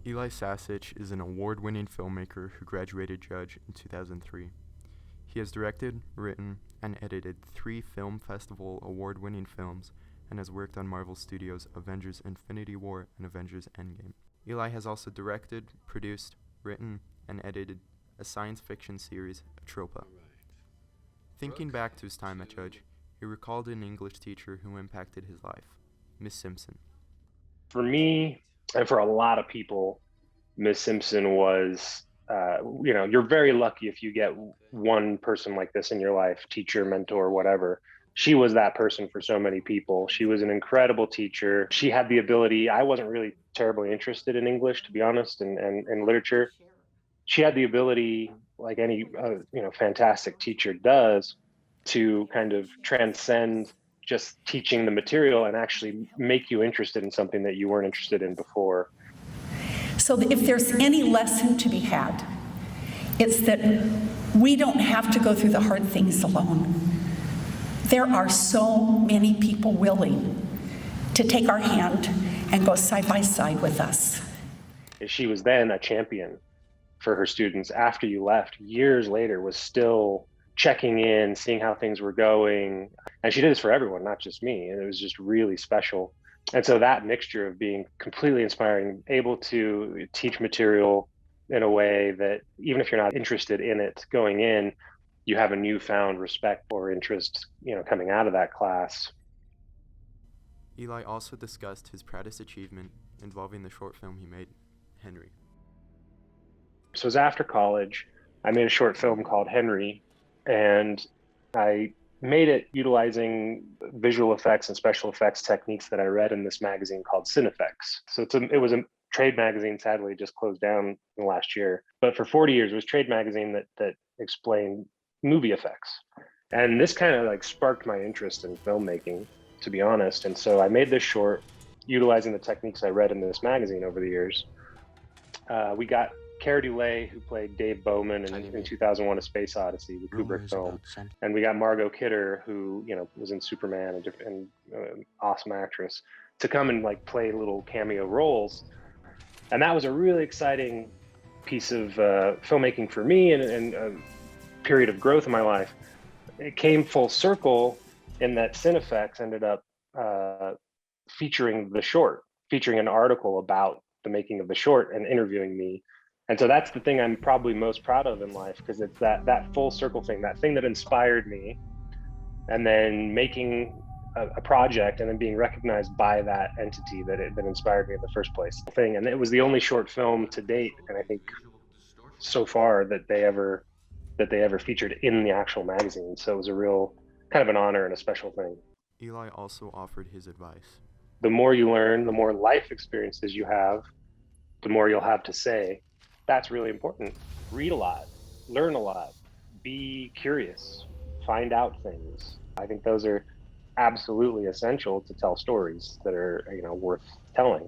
Eli Sasich is an award-winning filmmaker who graduated Judge in 2003. He has directed, written, and edited 3 Film Festival award-winning films and has worked on Marvel Studios' Avengers Infinity War and Avengers Endgame. Eli has also directed, produced, written, and edited a science fiction series, Atropa. Thinking back to his time at Judge, he recalled an English teacher who impacted his life, Miss Simpson. For me, and for a lot of people, Miss Simpson was, you're very lucky if you get one person like this in your life, teacher, mentor, whatever. She was that person for so many people. She was an incredible teacher. She had the ability, I wasn't really terribly interested in English, to be honest, and literature. She had the ability, like any, fantastic teacher does, to kind of transcend just teaching the material and actually make you interested in something that you weren't interested in before. So if there's any lesson to be had, it's that we don't have to go through the hard things alone. There are so many people willing to take our hand and go side by side with us. She was then a champion for her students. After you left, years later, was still checking in, seeing how things were going. And she did this for everyone, not just me. And it was just really special. And so that mixture of being completely inspiring, able to teach material in a way that even if you're not interested in it going in, you have a newfound respect or interest, coming out of that class. Eli also discussed his proudest achievement involving the short film he made, Henry. So it was after college. I made a short film called Henry, and I made it utilizing visual effects and special effects techniques that I read in this magazine called Cinefex. So it was a trade magazine, sadly, just closed down in the last year. But for 40 years, it was a trade magazine that explained movie effects. And this kind of like sparked my interest in filmmaking, to be honest. And so I made this short utilizing the techniques I read in this magazine over the years. We got Cara Dulé, who played Dave Bowman in 2001: A Space Odyssey, the Kubrick film, and we got Margot Kidder, who was in Superman and awesome actress, to come and like play little cameo roles, and that was a really exciting piece of filmmaking for me and a period of growth in my life. It came full circle in that Cinefex ended up featuring the short, featuring an article about the making of the short and interviewing me. And so that's the thing I'm probably most proud of in life, because it's that full circle thing, that thing that inspired me, and then making a project and then being recognized by that entity that inspired me in the first place. And it was the only short film to date, and I think so far that they ever featured in the actual magazine. So it was a real kind of an honor and a special thing. Eli also offered his advice. The more you learn, the more life experiences you have, the more you'll have to say. That's really important. Read a lot, learn a lot, be curious, find out things. I think those are absolutely essential to tell stories that are, worth telling.